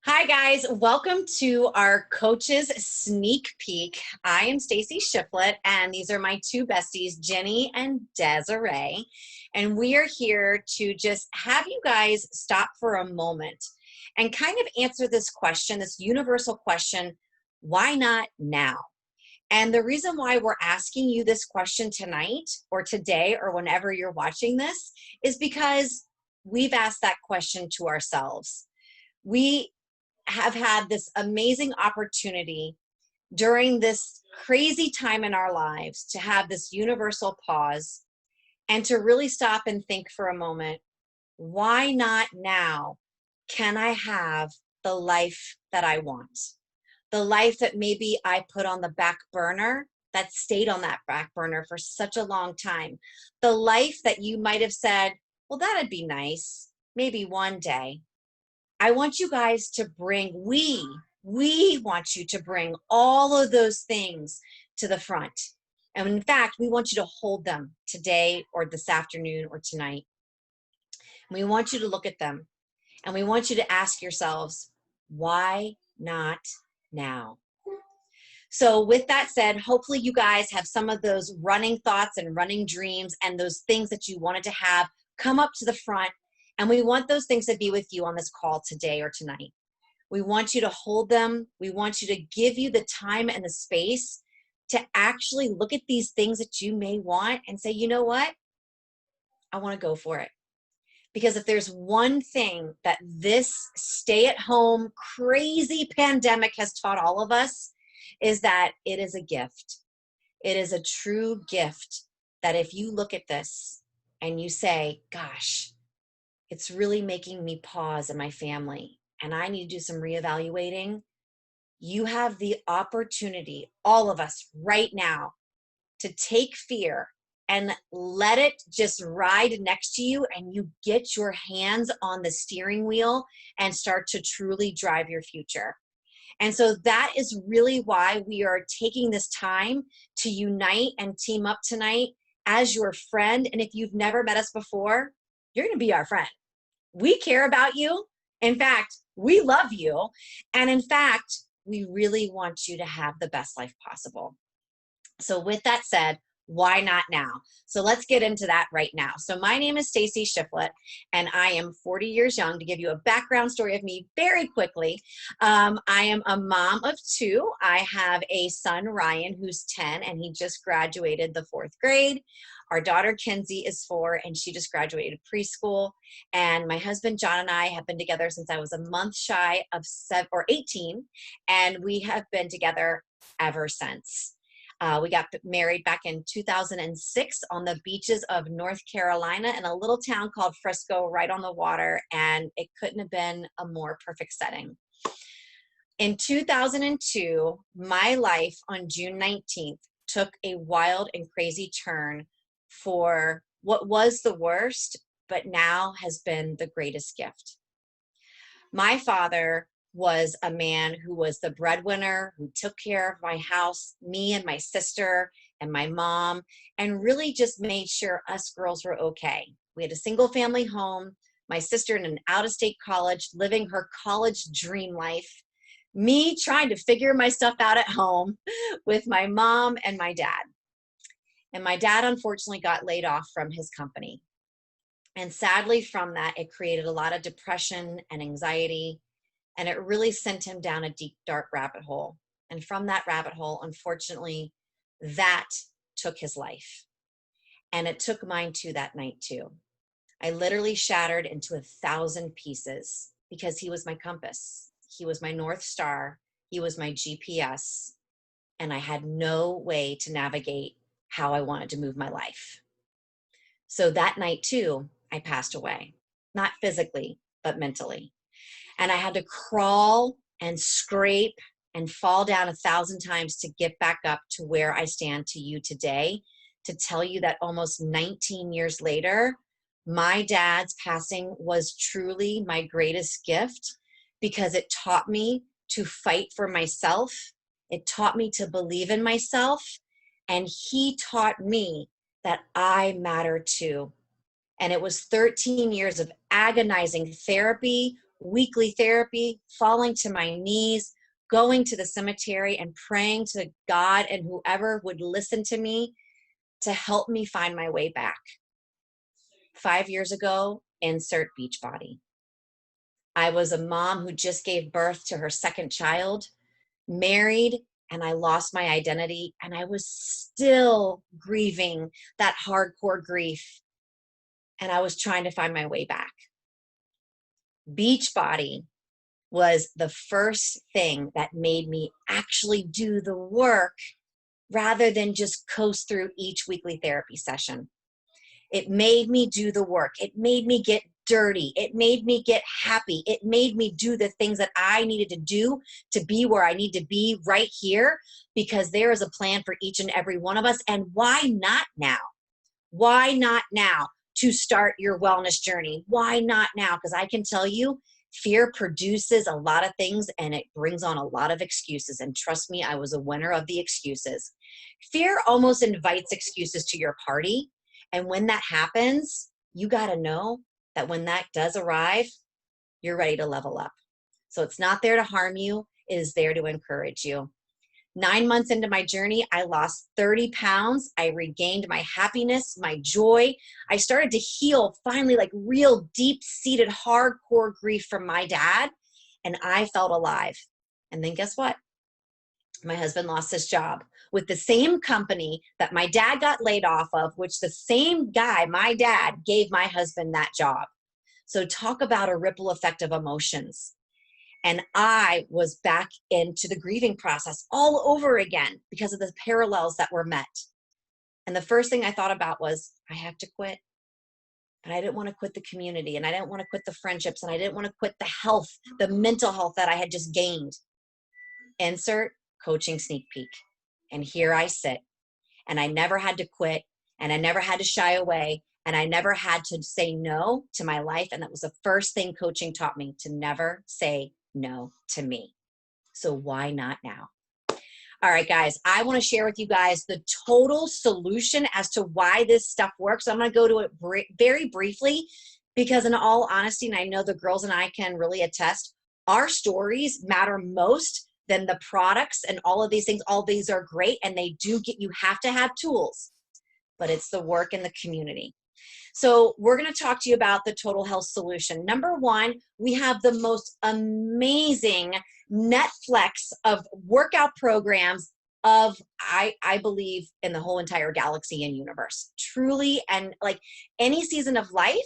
Hi guys, welcome to our coaches sneak peek. I am Stacy Shiflett and these are my two besties, Jenny and Desiree. And we are here to just have you guys stop for a moment and kind of answer this question, this universal question, why not now? And the reason why we're asking you this question tonight or today or whenever you're watching this is because we've asked that question to ourselves. We have had this amazing opportunity during this crazy time in our lives to have this universal pause and to really stop and think for a moment, why not now can I have the life that I want? The life that maybe I put on the back burner, that stayed on that back burner for such a long time. The life that you might have said, well, that'd be nice, maybe one day. I want you guys to bring, we want you to bring all of those things to the front. And in fact, we want you to hold them today or this afternoon or tonight. We want you to look at them and we want you to ask yourselves, why not now? So with that said, hopefully you guys have some of those running thoughts and running dreams and those things that you wanted to have come up to the front. And we want those things to be with you on this call today or tonight. We want you to hold them. We want you to give you the time and the space to actually look at these things that you may want and say, you know what? I want to go for it. Because if there's one thing that this stay-at-home crazy pandemic has taught all of us, is that it is a gift. It is a true gift that if you look at this and you say, gosh, it's really making me pause in my family and I need to do some reevaluating, you have the opportunity, all of us right now, to take fear and let it just ride next to you and you get your hands on the steering wheel and start to truly drive your future. And so that is really why we are taking this time to unite and team up tonight as your friend. And if you've never met us before, you're going to be our friend. We care about you. In fact, we love you. And in fact, we really want you to have the best life possible. So with that said, why not now? So let's get into that right now. So my name is Stacy Shiflett, and I am 40 years young. To give you a background story of me very quickly, I am a mom of two. I have a son, Ryan, who's 10, and he just graduated the 4th grade. Our daughter, Kenzie, is 4, and she just graduated preschool. And my husband, John, and I have been together since I was a month shy of 18, and we have been together ever since. We got married back in 2006 on the beaches of North Carolina in a little town called Frisco, right on the water, and it couldn't have been a more perfect setting. In 2002, my life on June 19th took a wild and crazy turn for what was the worst, but now has been the greatest gift. My father was a man who was the breadwinner, who took care of my house, me and my sister and my mom, and really just made sure us girls were okay. We had a single family home, my sister in an out-of-state college, living her college dream life, me trying to figure my stuff out at home with my mom and my dad. And my dad unfortunately got laid off from his company. And sadly from that, it created a lot of depression and anxiety. And it really sent him down a deep, dark rabbit hole. And from that rabbit hole, unfortunately, that took his life. And it took mine too that night too. I literally shattered into 1,000 pieces because he was my compass. He was my North Star. He was my GPS. And I had no way to navigate how I wanted to move my life. So that night too, I passed away. Not physically, but mentally. And I had to crawl and scrape and fall down 1,000 times to get back up to where I stand to you today, to tell you that almost 19 years later, my dad's passing was truly my greatest gift because it taught me to fight for myself. It taught me to believe in myself. And he taught me that I matter too. And it was 13 years of agonizing therapy, weekly therapy, falling to my knees, going to the cemetery and praying to God and whoever would listen to me to help me find my way back. 5 years ago, insert Beachbody. I was a mom who just gave birth to her second child, married, and I lost my identity, and I was still grieving that hardcore grief, and I was trying to find my way back. Beachbody was the first thing that made me actually do the work rather than just coast through each weekly therapy session. It made me do the work. It made me get dirty. It made me get happy. It made me do the things that I needed to do to be where I need to be right here, because there is a plan for each and every one of us. And why not now? Why not now to start your wellness journey? Why not now? Because I can tell you, fear produces a lot of things and it brings on a lot of excuses. And trust me, I was a winner of the excuses. Fear almost invites excuses to your party. And when that happens, you got to know that when that does arrive, you're ready to level up. So it's not there to harm you. It is there to encourage you. 9 months into my journey, I lost 30 pounds. I regained my happiness, my joy. I started to heal finally, like real deep-seated hardcore grief from my dad. And I felt alive. And then guess what? My husband lost his job with the same company that my dad got laid off of, which the same guy, my dad, gave my husband that job. So talk about a ripple effect of emotions. And I was back into the grieving process all over again because of the parallels that were met. And the first thing I thought about was, I have to quit. And I didn't want to quit the community, and I didn't want to quit the friendships, and I didn't want to quit the health, the mental health that I had just gained. Insert coaching sneak peek. And here I sit. And I never had to quit, and I never had to shy away, and I never had to say no to my life. And that was the first thing coaching taught me, to never say no to me. So why not now? All right, guys, I want to share with you guys the total solution as to why this stuff works. So I'm going to go to it very briefly, because in all honesty, and I know the girls and I can really attest, our stories matter most than the products and all of these things. All these are great, and they do get, you have to have tools, but it's the work in the community. So we're going to talk to you about the total health solution. Number one, we have the most amazing Netflix of workout programs of, I believe, in the whole entire galaxy and universe. Truly, and like any season of life,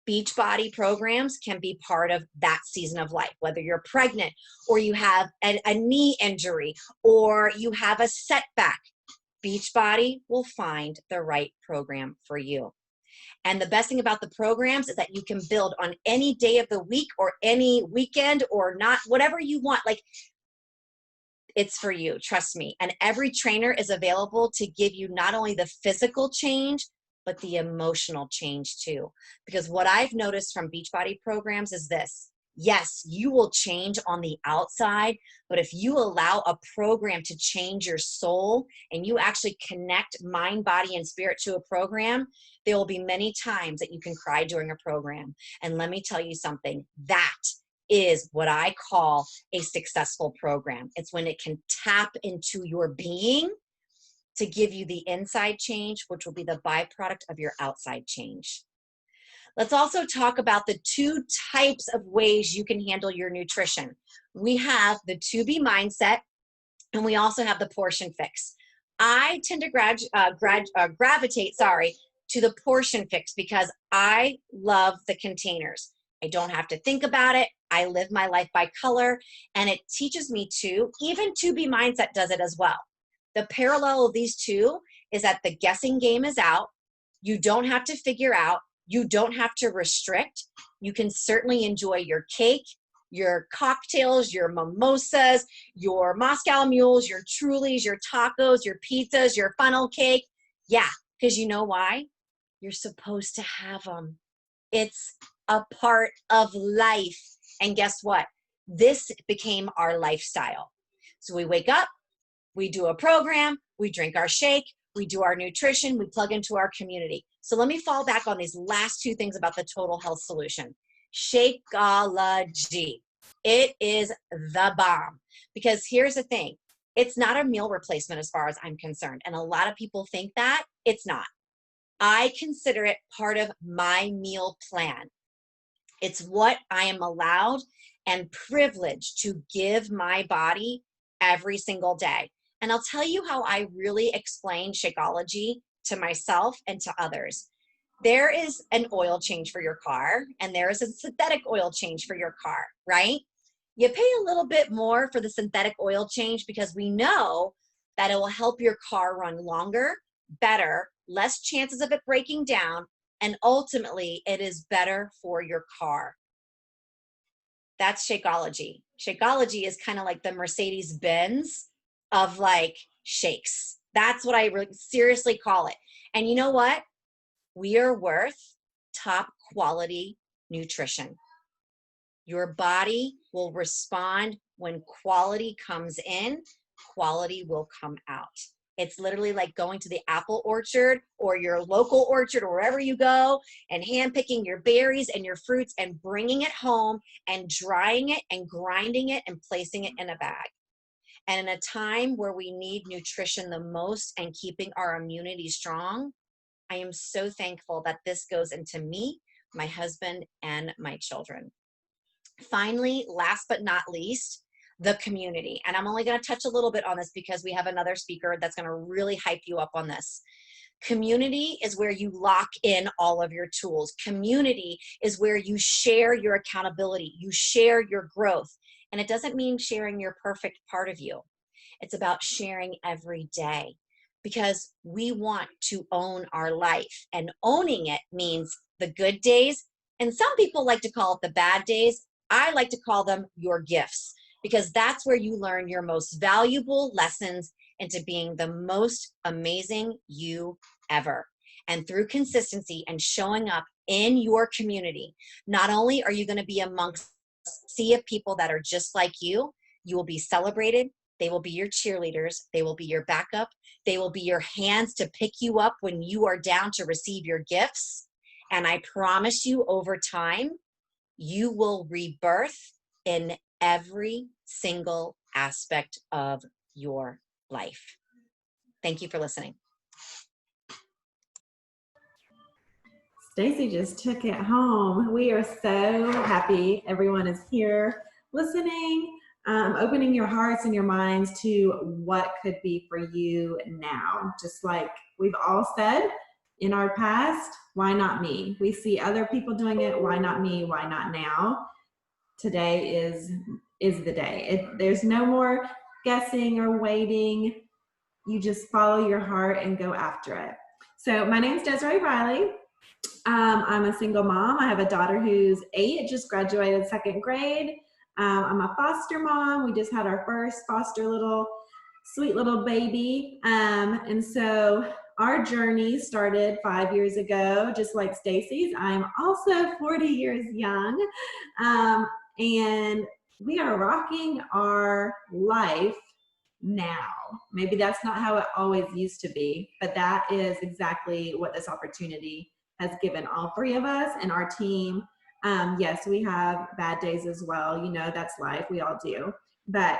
Beachbody programs can be part of that season of life, whether you're pregnant or you have a knee injury or you have a setback. Beachbody will find the right program for you. And the best thing about the programs is that you can build on any day of the week or any weekend or not, whatever you want. Like, it's for you, trust me. And every trainer is available to give you not only the physical change, but the emotional change too. Because what I've noticed from Beachbody programs is this: yes, you will change on the outside, but if you allow a program to change your soul and you actually connect mind, body, and spirit to a program, there will be many times that you can cry during a program. And let me tell you something, that is what I call a successful program. It's when it can tap into your being to give you the inside change, which will be the byproduct of your outside change. Let's also talk about the two types of ways you can handle your nutrition. We have the 2B mindset, and we also have the portion fix. I tend to gravitate to the portion fix because I love the containers. I don't have to think about it. I live my life by color, and it teaches me to, even 2B mindset does it as well. The parallel of these two is that the guessing game is out. You don't have to figure out. You don't have to restrict. You can certainly enjoy your cake, your cocktails, your mimosas, your Moscow mules, your Trulies, your tacos, your pizzas, your funnel cake. Yeah, because you know why? You're supposed to have them. It's a part of life. And guess what? This became our lifestyle. So we wake up, we do a program, we drink our shake, we do our nutrition, we plug into our community. So let me fall back on these last two things about the total health solution. Shakeology. It is the bomb. Because here's the thing, it's not a meal replacement as far as I'm concerned. And a lot of people think that it's not. I consider it part of my meal plan. It's what I am allowed and privileged to give my body every single day. And I'll tell you how I really explain Shakeology to myself and to others. There is an oil change for your car, and there is a synthetic oil change for your car, right? You pay a little bit more for the synthetic oil change because we know that it will help your car run longer, better, less chances of it breaking down, and ultimately it is better for your car. That's Shakeology. Shakeology is kind of like the Mercedes Benz of like shakes. That's what I really seriously call it. And you know what? We are worth top quality nutrition. Your body will respond when quality comes in, quality will come out. It's literally like going to the apple orchard or your local orchard or wherever you go and handpicking your berries and your fruits and bringing it home and drying it and grinding it and placing it in a bag. And in a time where we need nutrition the most and keeping our immunity strong, I am so thankful that this goes into me, my husband, and my children. Finally, last but not least, the community. And I'm only going to touch a little bit on this because we have another speaker that's going to really hype you up on this. Community is where you lock in all of your tools. Community is where you share your accountability, you share your growth. And it doesn't mean sharing your perfect part of you. It's about sharing every day because we want to own our life. And owning it means the good days. And some people like to call it the bad days. I like to call them your gifts because that's where you learn your most valuable lessons into being the most amazing you ever. And through consistency and showing up in your community, not only are you going to be amongst a sea of people that are just like you will be celebrated. They will be your cheerleaders. They will be your backup. They will be your hands to pick you up when you are down to receive your gifts. And I promise you over time, you will rebirth in every single aspect of your life. Thank you for listening. Stacy just took it home. We are so happy everyone is here listening, opening your hearts and your minds to what could be for you now. Just like we've all said in our past, why not me? We see other people doing it. Why not me? Why not now? Today is the day. There's no more guessing or waiting. You just follow your heart and go after it. So my name is Desiree Riley. I'm a single mom. I have a daughter who's 8, just graduated 2nd grade. I'm a foster mom. We just had our first foster sweet little baby. And so our journey started 5 years ago, just like Stacy's. I'm also 40 years young. And we are rocking our life now. Maybe that's not how it always used to be, but that is exactly what this opportunity has given all 3 of us and our team. Yes, we have bad days as well. You know, that's life. We all do. But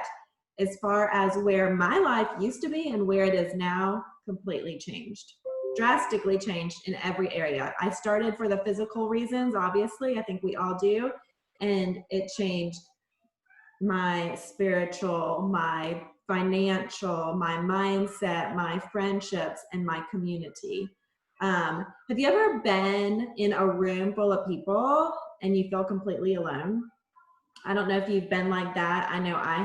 as far as where my life used to be and where it is now, completely changed. Drastically changed in every area. I started for the physical reasons, obviously. I think we all do. And it changed my spiritual, my financial, my mindset, my friendships, and my community. Have you ever been in a room full of people and you feel completely alone? I don't know if you've been like that. I know I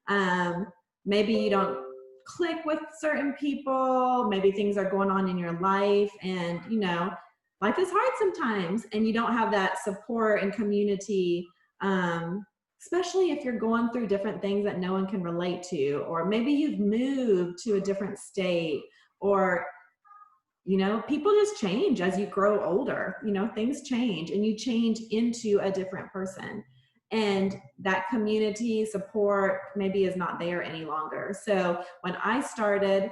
have. Maybe you don't click with certain people. Maybe things are going on in your life and, you know, life is hard sometimes and you don't have that support and community, especially if you're going through different things that no one can relate to, or maybe you've moved to a different state, or you know, people just change as you grow older. You know, things change and you change into a different person. And that community support maybe is not there any longer. So when I started,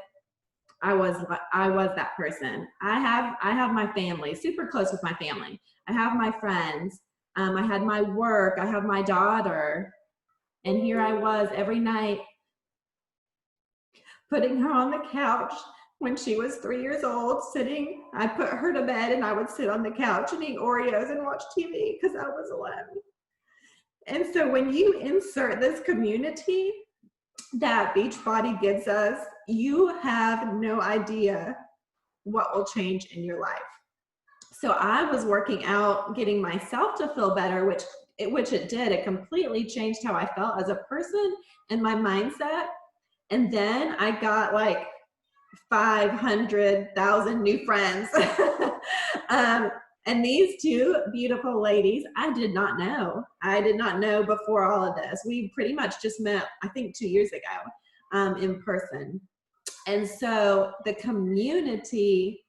I was that person. I have my family, super close with my family. I have my friends, I had my work, I have my daughter. And here I was every night putting her on the couch when she was 3 years old, sitting. I put her to bed and I would sit on the couch and eat Oreos and watch TV because I was alone. And so when you insert this community that Beachbody gives us, you have no idea what will change in your life. So I was working out, getting myself to feel better, which it did. It completely changed how I felt as a person and my mindset. And then I got like 500,000 new friends. And these two beautiful ladies, I did not know. I did not know before all of this. We pretty much just met, I think, 2 years ago in person. And so the community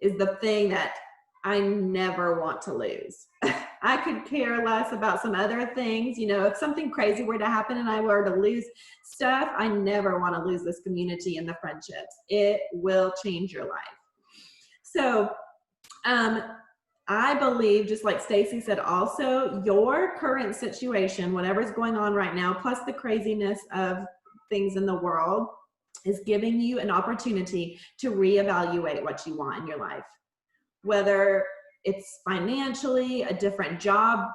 is the thing that I never want to lose. I could care less about some other things. You know, if something crazy were to happen and I were to lose stuff, I never want to lose this community and the friendships. It will change your life. So I believe, just like Stacy said, also your current situation, whatever's going on right now, plus the craziness of things in the world, is giving you an opportunity to reevaluate what you want in your life. Whether it's financially, a different job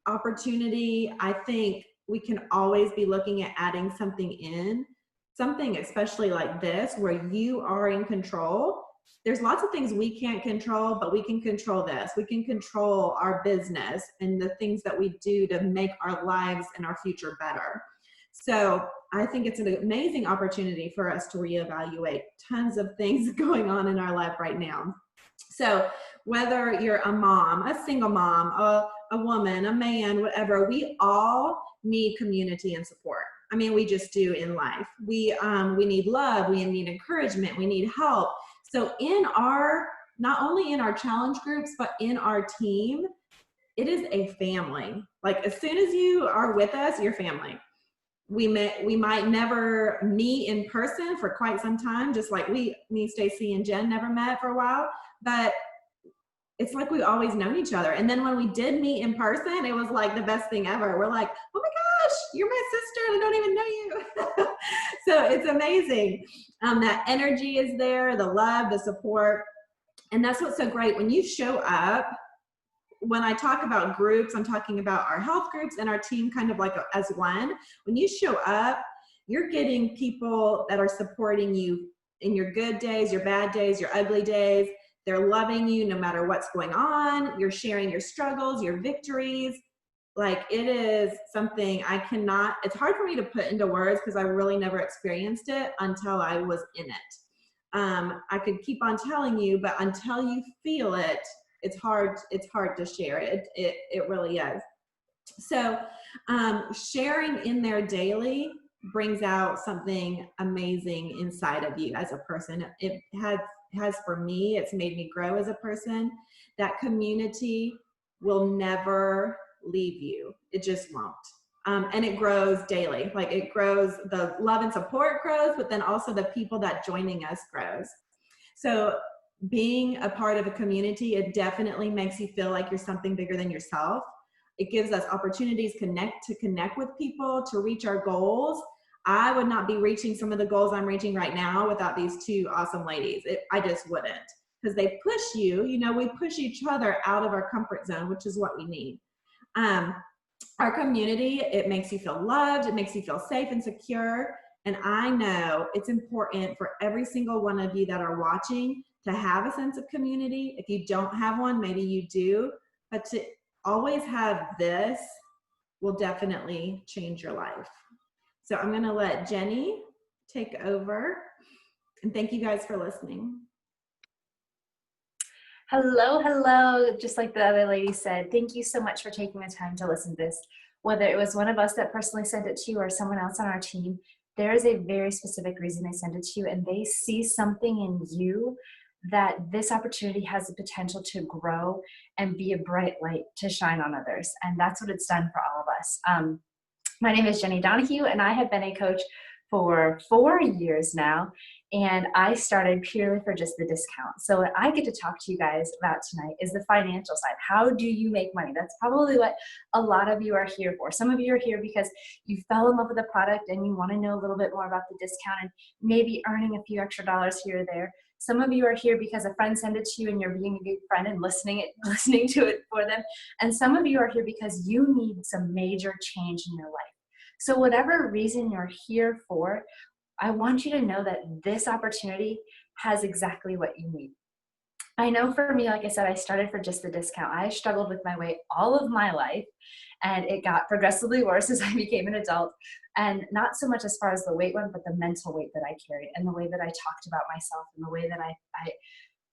opportunity, I think we can always be looking at adding something in, something especially like this, where you are in control. There's lots of things we can't control, but we can control this. We can control our business and the things that we do to make our lives and our future better. So I think it's an amazing opportunity for us to reevaluate tons of things going on in our life right now. So whether you're a mom, a single mom, a woman, a man, whatever, we all need community and support. I mean, we just do in life. We need love, we need encouragement, we need help. So in our, not only in our challenge groups, but in our team, it is a family. Like as soon as you are with us, you're family. We might never meet in person for quite some time, just like me, Stacy, and Jen never met for a while, but it's like we always known each other. And then when we did meet in person, it was like the best thing ever. We're like, oh my gosh, you're my sister and I don't even know you. So it's amazing. That energy is there, the love, the support. And that's what's so great. When you show up, when I talk about groups, I'm talking about our health groups and our team kind of like as one. When you show up, you're getting people that are supporting you in your good days, your bad days, your ugly days. They're loving you no matter what's going on. You're sharing your struggles, your victories. Like it is something I cannot, it's hard for me to put into words because I really never experienced it until I was in it. I could keep on telling you, but until you feel it, it's hard to share it. It really is. So sharing in there daily brings out something amazing inside of you as a person. It has for me, it's made me grow as a person. That community will never leave you. It just won't. And it grows daily. Like it grows, the love and support grows, but then also the people that joining us grows. So being a part of a community, it definitely makes you feel like you're something bigger than yourself. It gives us opportunities to connect with people, to reach our goals. I would not be reaching some of the goals I'm reaching right now without these two awesome ladies. I just wouldn't, because they push you. You know, we push each other out of our comfort zone, which is what we need. Our community, it makes you feel loved. It makes you feel safe and secure. And I know it's important for every single one of you that are watching to have a sense of community. If you don't have one, maybe you do, but to always have this will definitely change your life. So I'm going to let Jenny take over, and thank you guys for listening. Hello. Just like the other lady said, thank you so much for taking the time to listen to this. Whether it was one of us that personally sent it to you or someone else on our team, there is a very specific reason they send it to you, and they see something in you that this opportunity has the potential to grow and be a bright light to shine on others. And that's what it's done for all of us. My name is Jenny Donahue, and I have been a coach for 4 years now, and I started purely for just the discount. So what I get to talk to you guys about tonight is the financial side. How do you make money? That's probably what a lot of you are here for. Some of you are here because you fell in love with the product and you want to know a little bit more about the discount and maybe earning a few extra dollars here or there. Some of you are here because a friend sent it to you and you're being a good friend and listening to it for them. And some of you are here because you need some major change in your life. So whatever reason you're here for, I want you to know that this opportunity has exactly what you need. I know for me, like I said, I started for just the discount. I struggled with my weight all of my life, and it got progressively worse as I became an adult. And not so much as far as the weight went, but the mental weight that I carried and the way that I talked about myself and the way that I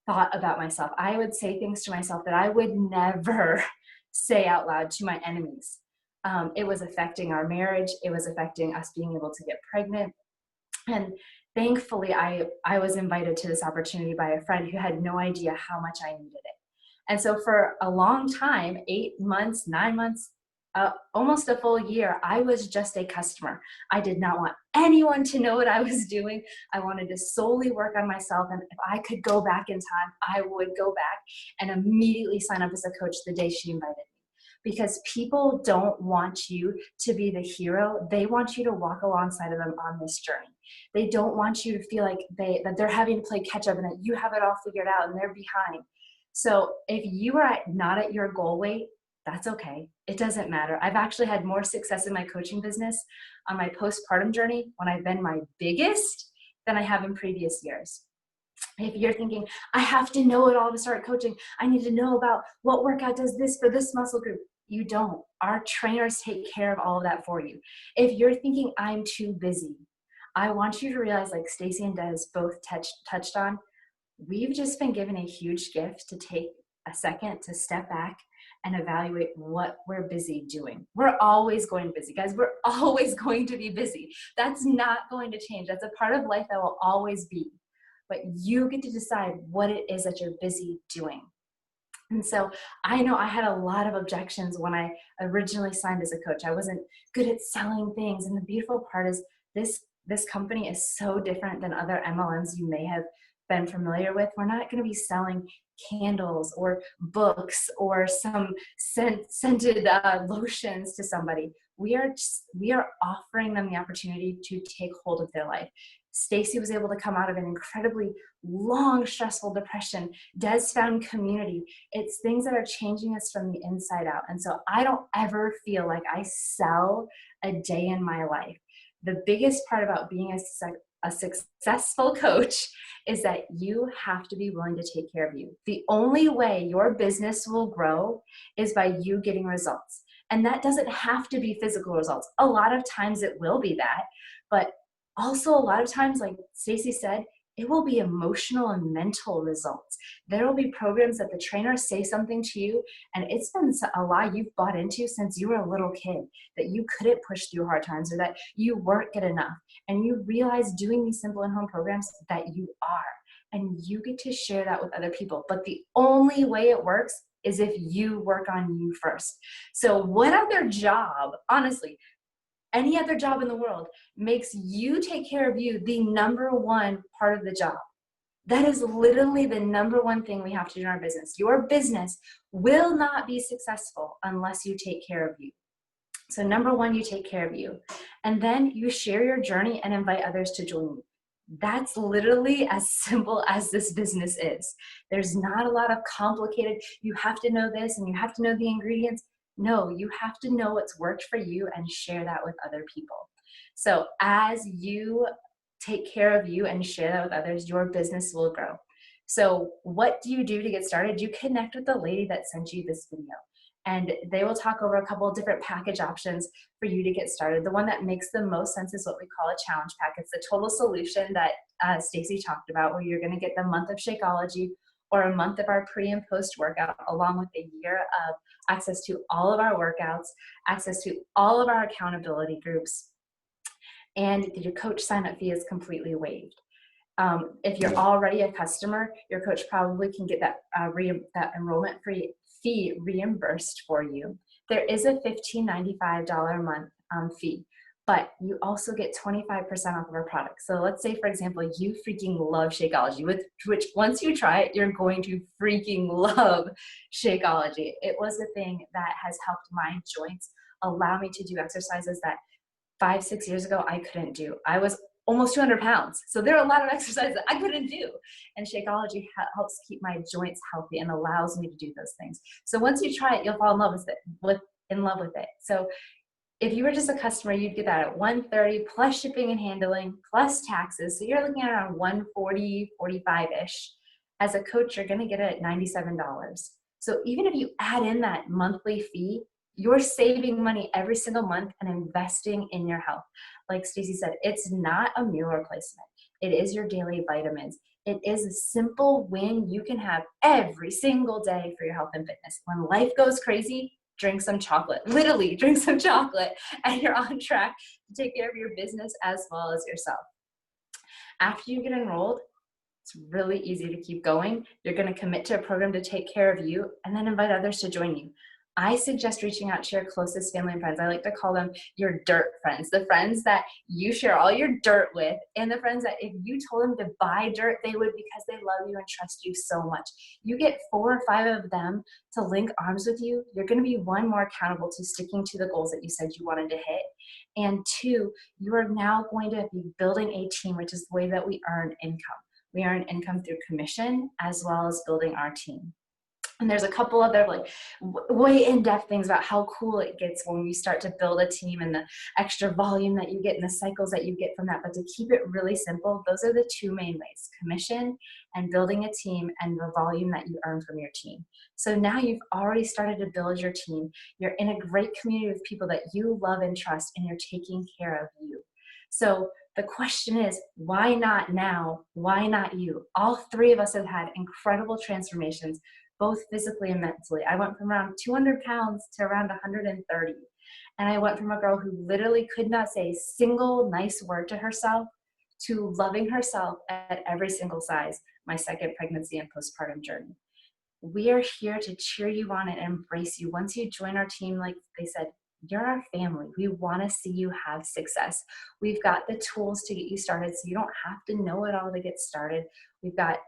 thought about myself. I would say things to myself that I would never say out loud to my enemies. It was affecting our marriage. It was affecting us being able to get pregnant. And thankfully, I was invited to this opportunity by a friend who had no idea how much I needed it. And so for a long time, 8 months, 9 months, almost a full year, I was just a customer. I did not want anyone to know what I was doing. I wanted to solely work on myself. And if I could go back in time, I would go back and immediately sign up as a coach the day she invited me. Because people don't want you to be the hero. They want you to walk alongside of them on this journey. They don't want you to feel like that they're having to play catch up and that you have it all figured out and they're behind. So if you are not at your goal weight, that's okay. It doesn't matter. I've actually had more success in my coaching business on my postpartum journey when I've been my biggest than I have in previous years. If you're thinking, I have to know it all to start coaching, I need to know about what workout does this for this muscle group. You don't. Our trainers take care of all of that for you. If you're thinking, I'm too busy, I want you to realize, like Stacy and Des both touched on, we've just been given a huge gift to take a second to step back and evaluate what we're busy doing. We're always going to be busy, guys. We're always going to be busy. That's not going to change. That's a part of life that will always be. But you get to decide what it is that you're busy doing. And so I know I had a lot of objections when I originally signed as a coach. I wasn't good at selling things. And the beautiful part is this company is so different than other MLMs you may have been familiar with. We're not going to be selling candles or books or some scented lotions to somebody. We are offering them the opportunity to take hold of their life. Stacy was able to come out of an incredibly long, stressful depression. Des found community. It's things that are changing us from the inside out. And so I don't ever feel like I sell a day in my life. The biggest part about being a successful coach is that you have to be willing to take care of you. The only way your business will grow is by you getting results. And that doesn't have to be physical results. A lot of times it will be that, but also a lot of times, like Stacy said, it will be emotional and mental results. There will be programs that the trainers say something to you, and it's been a lie you've bought into since you were a little kid, that you couldn't push through hard times or that you weren't good enough. And you realize doing these simple in-home programs that you are, and you get to share that with other people. But the only way it works is if you work on you first. So what other job, honestly, any other job in the world makes you take care of you the number one part of the job? That is literally the number one thing we have to do in our business. Your business will not be successful unless you take care of you. So number one, you take care of you. And then you share your journey and invite others to join you. That's literally as simple as this business is. There's not a lot of complicated, you have to know this and you have to know the ingredients. No, you have to know what's worked for you and share that with other people. So as you take care of you and share that with others, your business will grow. So what do you do to get started? You connect with the lady that sent you this video, and they will talk over a couple of different package options for you to get started. The one that makes the most sense is what we call a challenge pack. It's the total solution that Stacy talked about, where you're going to get the month of Shakeology or a month of our pre and post workout, along with a year of access to all of our workouts, access to all of our accountability groups, and your coach sign-up fee is completely waived. If you're already a customer, your coach probably can get that enrollment fee reimbursed for you. There is a $15.95 a month fee, but you also get 25% off of our product. So let's say, for example, you freaking love Shakeology, which once you try it, you're going to freaking love Shakeology. It was a thing that has helped my joints allow me to do exercises that 5, 6 years ago I couldn't do. I was almost 200 pounds. So there are a lot of exercises that I couldn't do. And Shakeology helps keep my joints healthy and allows me to do those things. So once you try it, you'll fall in love with it. So if you were just a customer, you'd get that at $130 plus shipping and handling plus taxes. So you're looking at around $140, $45-ish. As a coach, you're going to get it at $97. So even if you add in that monthly fee, you're saving money every single month and investing in your health. Like Stacey said, it's not a meal replacement. It is your daily vitamins. It is a simple win you can have every single day for your health and fitness. When life goes crazy, drink some chocolate. Literally, drink some chocolate, and you're on track to take care of your business as well as yourself. After you get enrolled, it's really easy to keep going. You're going to commit to a program to take care of you and then invite others to join you. I suggest reaching out to your closest family and friends. I like to call them your dirt friends, the friends that you share all your dirt with, and the friends that if you told them to buy dirt, they would because they love you and trust you so much. You get 4 or 5 of them to link arms with you. You're going to be, 1, more accountable to sticking to the goals that you said you wanted to hit. And 2, you are now going to be building a team, which is the way that we earn income. We earn income through commission as well as building our team. And there's a couple other way in-depth things about how cool it gets when you start to build a team and the extra volume that you get and the cycles that you get from that. But to keep it really simple, those are the 2 main ways: commission and building a team, and the volume that you earn from your team. So now you've already started to build your team. You're in a great community with people that you love and trust, and you're taking care of you. So the question is, why not now? Why not you? All 3 of us have had incredible transformations, both physically and mentally. I went from around 200 pounds to around 130. And I went from a girl who literally could not say a single nice word to herself to loving herself at every single size, my second pregnancy and postpartum journey. We are here to cheer you on and embrace you. Once you join our team, like they said, you're our family. We want to see you have success. We've got the tools to get you started, so you don't have to know it all to get started. We've got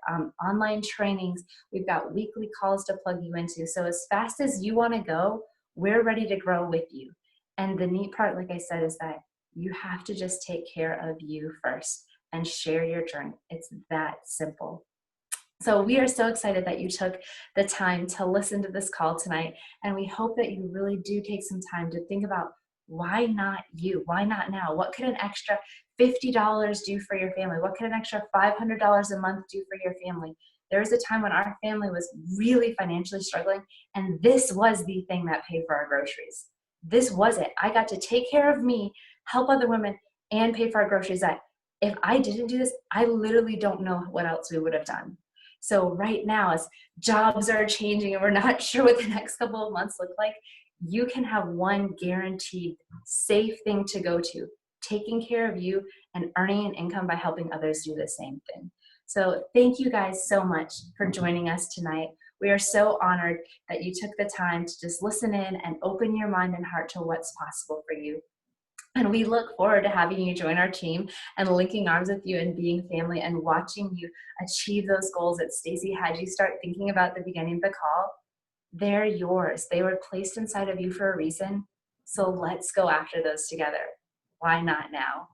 online trainings. We've got weekly calls to plug you into. So as fast as you want to go, we're ready to grow with you. And the neat part, like I said, is that you have to just take care of you first and share your journey. It's that simple. So we are so excited that you took the time to listen to this call tonight, and we hope that you really do take some time to think about, why not you? Why not now? What could an extra $50 do for your family? What could an extra $500 a month do for your family? There was a time when our family was really financially struggling, and this was the thing that paid for our groceries. This was it. I got to take care of me, help other women, and pay for our groceries. That if I didn't do this, I literally don't know what else we would have done. So right now, as jobs are changing and we're not sure what the next couple of months look like, you can have one guaranteed safe thing to go to: taking care of you and earning an income by helping others do the same thing. So thank you guys so much for joining us tonight. We are so honored that you took the time to just listen in and open your mind and heart to what's possible for you. And we look forward to having you join our team and linking arms with you and being family and watching you achieve those goals that Stacey had you start thinking about at the beginning of the call. They're yours. They were placed inside of you for a reason. So let's go after those together. Why not now?